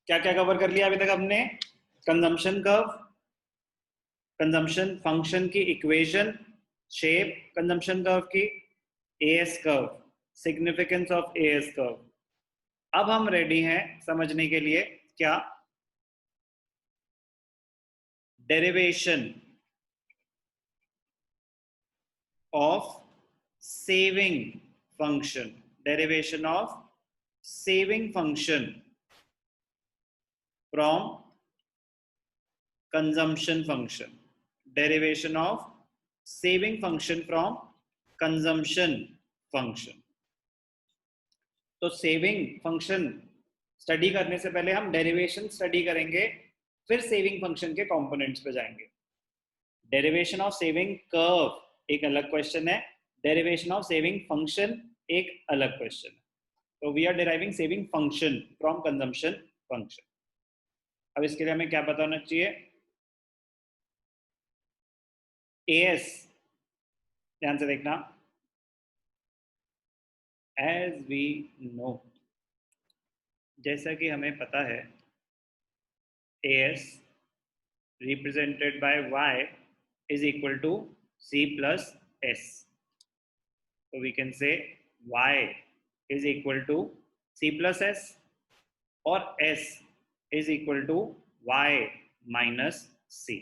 क्या क्या कवर कर लिया अभी तक हमने? कंजम्पशन कर्व, कंजम्पशन फंक्शन की इक्वेशन, शेप कंजम्पशन कर्व की, as curve, significance of as curve. अब हम रेडी हैं समझने के लिए क्या? Derivation of saving function, derivation of saving function from consumption function, derivation of saving function from consumption function। तो सेविंग फंक्शन स्टडी करने से पहले हम डेरिवेशन स्टडी करेंगे, फिर सेविंग फंक्शन के कंपोनेंट्स पे जाएंगे। डेरिवेशन ऑफ सेविंग कर्व एक अलग क्वेश्चन है, डेरिवेशन ऑफ सेविंग फंक्शन एक अलग क्वेश्चन है। तो we are deriving saving function from consumption function. अब इसके लिए हमें क्या पता होना चाहिए? एएस, ध्यान से देखना, एज वी नो, जैसा कि हमें पता है, as represented by Y is equal to C plus S. तो we can say Y is equal to C plus S और S is equal to Y minus C.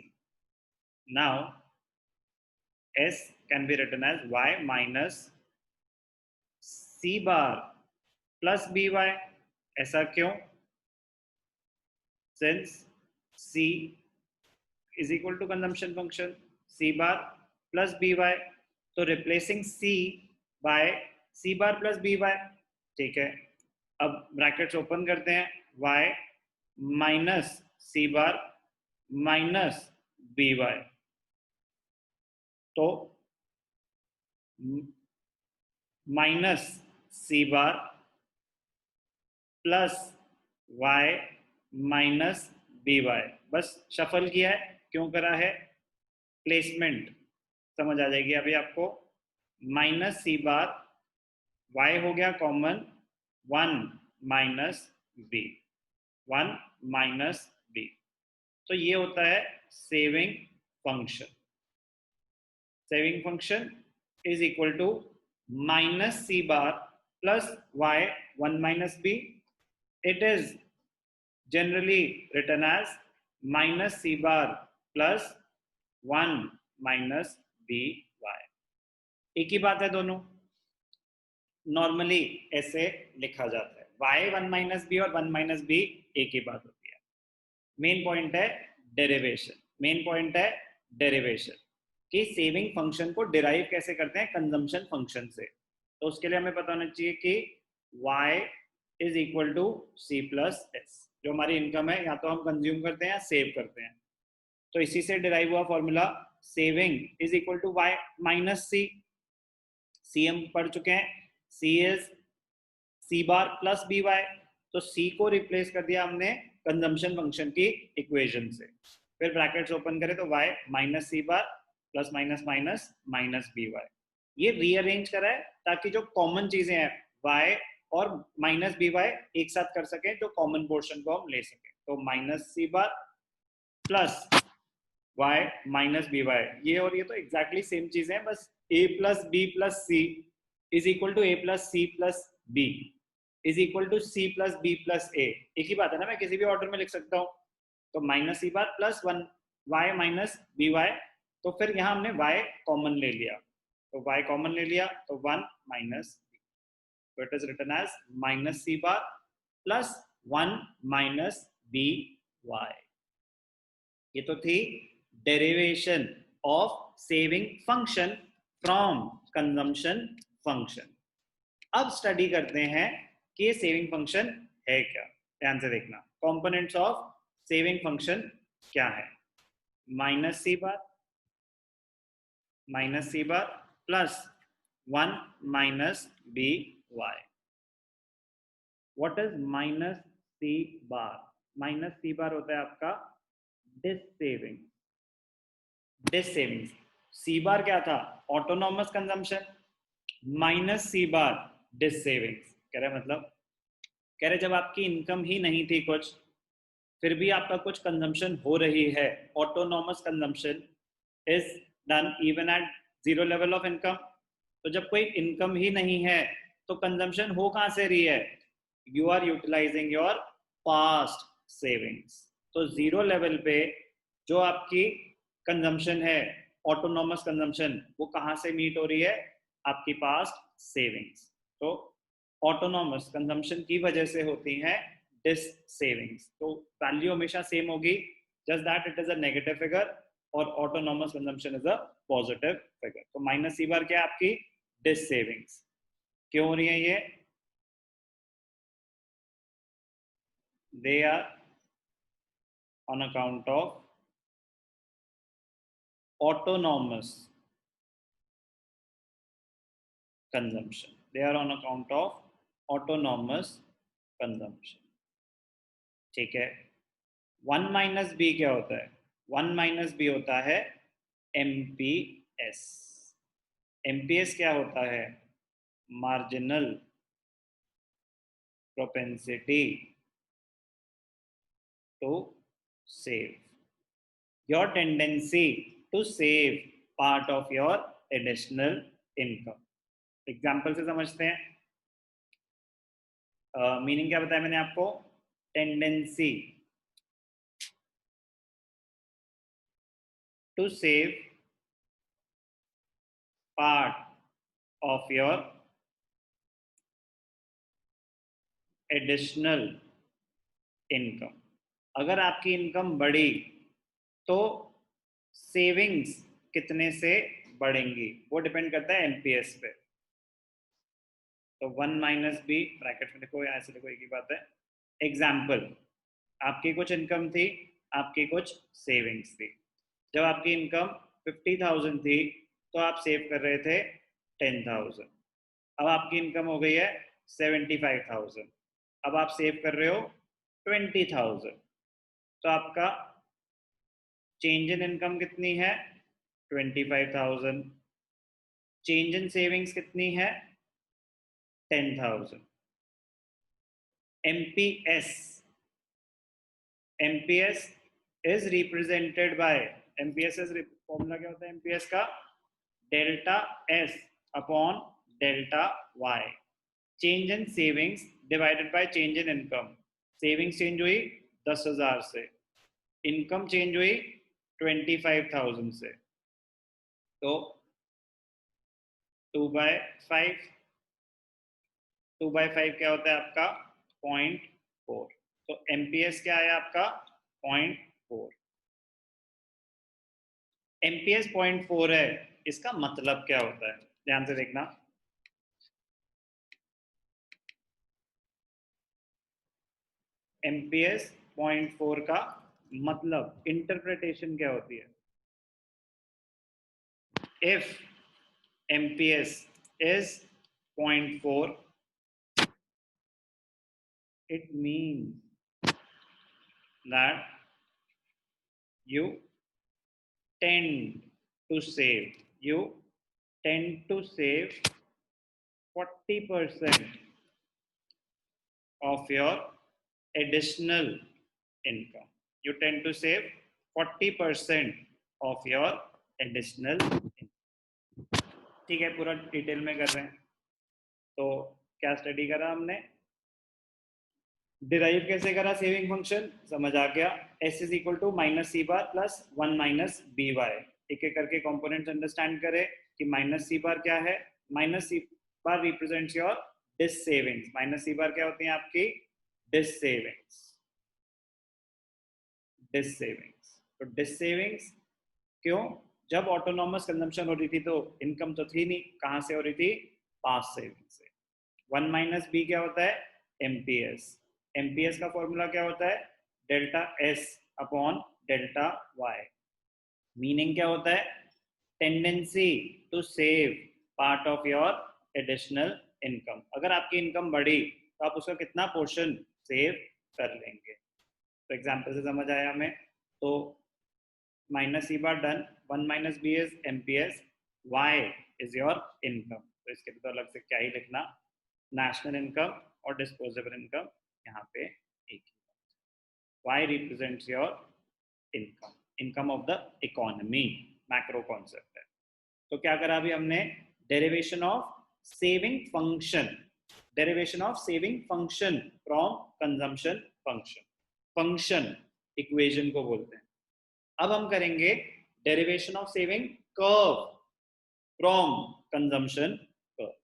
Now S can be written as y minus c bar plus by। ऐसा क्यों? Since c is equal to consumption function, c bar plus by, तो replacing c by c bar plus by, ठीक है। अब brackets open करते हैं, y minus c bar minus by, तो minus सी bar plus Y minus B Y. बस shuffle किया है, क्यों करा है? प्लेसमेंट समझ आ जाएगी अभी आपको। माइनस सी बार, वाई हो गया common, 1 minus b, 1 minus b. तो ये होता है saving function. Saving function is equal to minus c bar plus y 1 minus b. It is generally written as minus c bar plus 1 minus b y। एक ही बात है दोनों, normally ऐसे लिखा जाता है, y 1 minus b और 1 minus b एक ही बात होती है। मेन पॉइंट है डेरिवेशन, मेन पॉइंट है डेरिवेशन कि सेविंग फंक्शन को डिराइव कैसे करते हैं कंजम्पशन फंक्शन से। तो उसके लिए हमें पता होना चाहिए कि y is equal to C plus s. जो हमारी इनकम है, या तो हम कंज्यूम करते हैं या सेव करते हैं, तो इसी से डिराइव हुआ formula saving is equal to y minus C. C हम पढ़ चुके हैं, C is C bar plus B Y, तो सी को रिप्लेस कर दिया हमने कंजम्पशन फंक्शन की इक्वेशन से। फिर ब्रैकेट्स ओपन करें तो y माइनस सी bar plus minus minus minus B Y. ये रीअरेंज करा है ताकि जो कॉमन चीजें हैं y और माइनस बी वाई एक साथ कर सके, जो कॉमन पोर्शन को हम ले सके। तो माइनस सी bar plus y minus B Y, ये और ये तो एग्जैक्टली सेम चीज है, बस a plus B plus C is equal to A plus C plus B is equal to C plus B plus A. एक ही बात है ना, मैं किसी भी ऑर्डर में लिख सकता हूँ। तो माइनस सी bar plus 1 y minus B Y, तो फिर यहाँ हमने y कॉमन ले लिया, तो y कॉमन ले लिया तो 1 माइनस बी, तो it is written as minus C bar plus 1 minus B Y. ये तो थी derivation of saving function from consumption function. अब स्टडी करते हैं कि ये सेविंग फंक्शन है क्या। ध्यान से देखना, कंपोनेंट्स ऑफ सेविंग फंक्शन क्या है? Minus C bar plus 1 minus B Y. What is minus C bar? Minus C bar होता है आपका dissaving. Dissaving, C bar क्या था? ऑटोनॉमस कंजम्पशन, माइनस सी बार डिस सेविंग्स। कह रहे मतलब, कह रहे जब आपकी इनकम ही नहीं थी कुछ, फिर भी आपका कुछ कंजम्पशन हो रही है, autonomous consumption is done even at zero level of income. तो जब कोई इनकम ही नहीं है तो कंजम्पशन हो कहाँ से रही है? You are utilizing your past savings. तो जीरो लेवल पे जो आपकी कंजम्पशन है, ऑटोनॉमस कंजम्पशन, वो कहाँ से मीट हो रही है? आपकी पास्ट सेविंग्स। तो ऑटोनॉमस कंजम्पशन की वजह से होती हैं डिस सेविंग्स। तो वैल्यू हमेशा सेम होगी, just that it is a negative figure और autonomous consumption is a positive figure. तो माइनस सी बार क्या है आपकी? Dissavings. क्यों हो रही है ये? They are on account of autonomous consumption. They are on account of autonomous consumption. ठीक है। वन माइनस बी क्या होता है? वन माइनस बी होता है एमपीएस। एमपीएस क्या होता है? Marginal propensity to save, your tendency to save part of your additional income. Example से समझते हैं। मीनिंग क्या बताया मैंने आपको? Tendency to save part of your additional income. अगर आपकी इनकम बढ़ी तो सेविंग्स कितने से बढ़ेंगी? वो डिपेंड करता है एनपीएस पे। तो वन माइनस बी ब्रैकेट में लिखो, यहाँ से लिखो, एक ही बात है। एग्जाम्पल, आपकी कुछ इनकम थी, आपकी कुछ सेविंग्स थी। जब आपकी इनकम 50,000 थी तो आप सेव कर रहे थे 10,000। अब आपकी इनकम हो गई है 75,000, अब आप सेव कर रहे हो 20,000। तो आपका चेंज इन इनकम कितनी है? 25,000। चेंज इन सेविंग्स कितनी है? 10,000। MPS, MPS is represented by, MPS is formula क्या होता है एमपीएस का? Delta S upon delta Y. Change in savings divided by change in income. Savings change हुई 10,000 से, इनकम चेंज हुई 25,000 से, तो 2/5। 2/5 क्या होता है आपका? 0.4। तो एमपीएस क्या है आपका? 0.4। एमपीएस 0.4 है, इसका मतलब क्या होता है? ध्यान से देखना। एमपीएस 0.4 का मतलब, इंटरप्रिटेशन क्या होती है? If MPS is 0.4, it means that you tend to save, you tend to save 40% of your additional income. You tend to save 40% of your additional income. ठीक है, पूरा डिटेल में कर रहे हैं। तो क्या स्टडी करा हमने? डिराइव कैसे करा सेविंग फंक्शन, समझ आ गया। S is equal to minus C bar plus one minus B Y. एक एक करके कंपोनेंट्स अंडरस्टैंड करें कि माइनस सी बार क्या है। Minus C bar represents your dissavings. Minus C bar क्या होती है आपकी? Dissavings. डिस सेविंग्स, तो डिस सेविंग्स क्यों? जब ऑटोनॉमस कंजम्पशन हो रही थी तो इनकम तो थी नहीं, कहां से हो रही थी? पास्ट सेविंग से। वन माइनस बी क्या होता है? एमपीएस। एमपीएस का फॉर्मूला क्या होता है? Delta S upon delta Y. Meaning क्या होता है? Tendency to save part of your additional income. अगर आपकी इनकम बढ़ी तो आप उसका कितना पोर्शन सेव कर लेंगे। तो एग्जाम्पल से समझ आया हमें। तो minus C bar done, one minus B is MPS, Y is your income. तो इसके लिए तो अलग से क्या ही लिखना, नेशनल इनकम और डिस्पोजेबल इनकम यहाँ पे एक ही। y represents your income of the economy, macro concept है। तो क्या करा अभी हमने, derivation of saving function, derivation of saving function from consumption function, function equation को बोलते हैं। अब हम करेंगे derivation of saving curve from consumption curve.